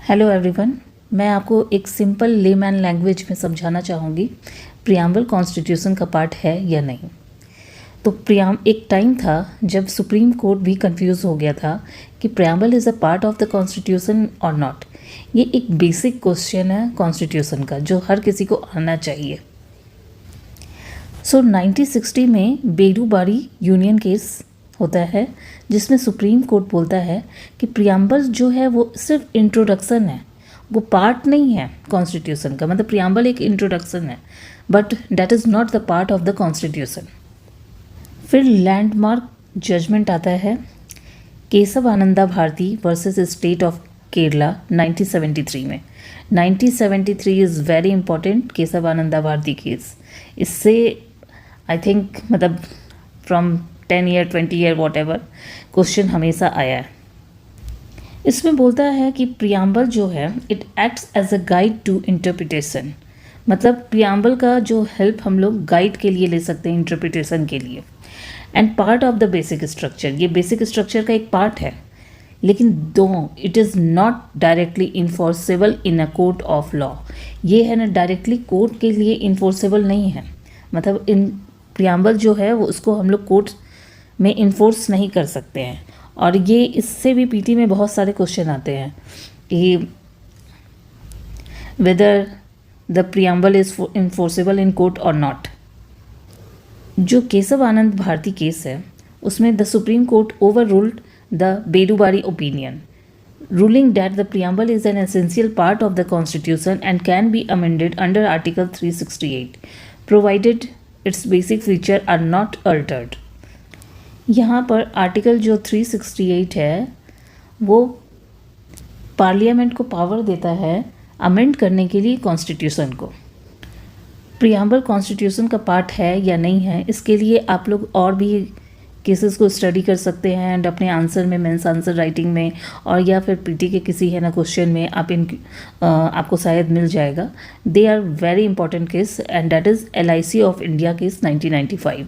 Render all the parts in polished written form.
Hello everyone, मैं आपको एक सिंपल लेमैन लैंग्वेज में समझाना चाहूँगी प्रियम्बल कॉन्स्टिट्यूशन का पार्ट है या नहीं। तो एक टाइम था जब सुप्रीम कोर्ट भी कंफ्यूज हो गया था कि preamble is a part of the constitution और नॉट। ये एक बेसिक क्वेश्चन है कॉन्स्टिट्यूशन का जो हर किसी को आना चाहिए। 1960 में बेरूबारी यूनियन केस होता है जिसमें सुप्रीम कोर्ट बोलता है कि प्रियम्बल जो है वो सिर्फ इंट्रोडक्शन है, वो पार्ट नहीं है कॉन्स्टिट्यूशन का। मतलब प्रियम्बल एक इंट्रोडक्शन है but that is not the part of the constitution. फिर लैंडमार्क जजमेंट आता है Keshav Ananda Bharati versus state of Kerala 1973 में। 1973 is very important Keshav Ananda Bharati case. इससे आई थिंक मतलब from 10 year 20 year whatever question हमेशा आया है। इसमें बोलता है कि प्रियम्बल जो है it acts as a guide to interpretation. मतलब प्रियम्बल का जो हेल्प हम लोग गाइड के लिए ले सकते हैं इंटरप्रिटेशन के लिए। And part of the basic structure, ये बेसिक स्ट्रक्चर का एक पार्ट है, लेकिन दो it is not directly enforceable in a court of law. ये है ना डायरेक्टली कोर्ट के लिए इन्फोर्सेबल नहीं है। मतलब इन प्रियम्बल जो है वो उसको हम लोग कोर्ट में इन्फोर्स नहीं कर सकते हैं। और ये इससे भी पीटी में बहुत सारे क्वेश्चन आते हैं कि whether the preamble is enforceable in court और नॉट। जो केशव आनंद भारती केस है उसमें the supreme court over ruled the Berubari opinion, ruling that the preamble is an essential part of the constitution and can be amended under article 368 provided its basic feature are not altered। यहाँ पर article जो 368 है वो parliament को power देता है amend करने के लिए कॉन्स्टिट्यूशन को। प्रियम्बल कॉन्स्टिट्यूशन का पार्ट है या नहीं है, इसके लिए आप लोग और भी केसेस को स्टडी कर सकते हैं एंड अपने आंसर में मेंस आंसर राइटिंग में और या फिर पीटी के किसी है ना क्वेश्चन में आपको शायद मिल जाएगा। They are very important case and that is LIC of India case 1995।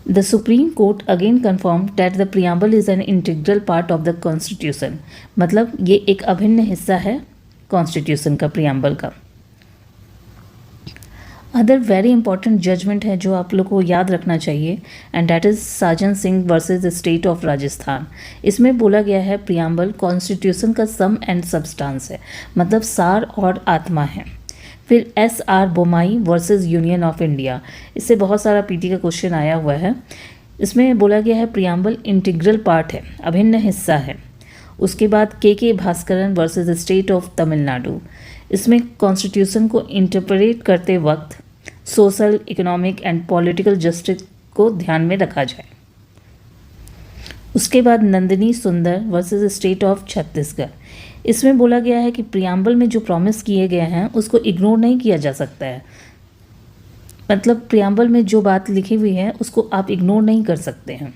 The Supreme Court again confirmed that the preamble is an integral part of the Constitution। मतलब ये एक अभिन्न हिस्सा है कॉन्स्टिट्यूशन का, प्रियम्बल का। अदर वेरी इंपॉर्टेंट जजमेंट है जो आप लोग को याद रखना चाहिए and that is Sajan Singh versus state of Rajasthan. इसमें बोला गया है प्रियम्बल कॉन्स्टिट्यूशन का सम एंड सब्सटेंस है, मतलब सार और आत्मा है। फिर SR Bommai versus union of India, इससे बहुत सारा पीटी का क्वेश्चन आया हुआ है। इसमें बोला गया है प्रियम्बल इंटीग्रल पार्ट है, अभिन्न हिस्सा है। उसके बाद KK Bhaskaran versus state of Tamil Nadu, इसमें कॉन्स्टिट्यूशन को इंटरप्रेट करते वक्त social, economic and political justice को ध्यान में रखा जाए। उसके बाद नंदिनी सुंदर वर्सेस स्टेट ऑफ छत्तीसगढ़, इसमें बोला गया है कि प्रियम्बल में जो प्रॉमिस किए गए हैं उसको इग्नोर नहीं किया जा सकता है। मतलब प्रियम्बल में जो बात लिखी हुई है उसको आप इग्नोर नहीं कर सकते हैं।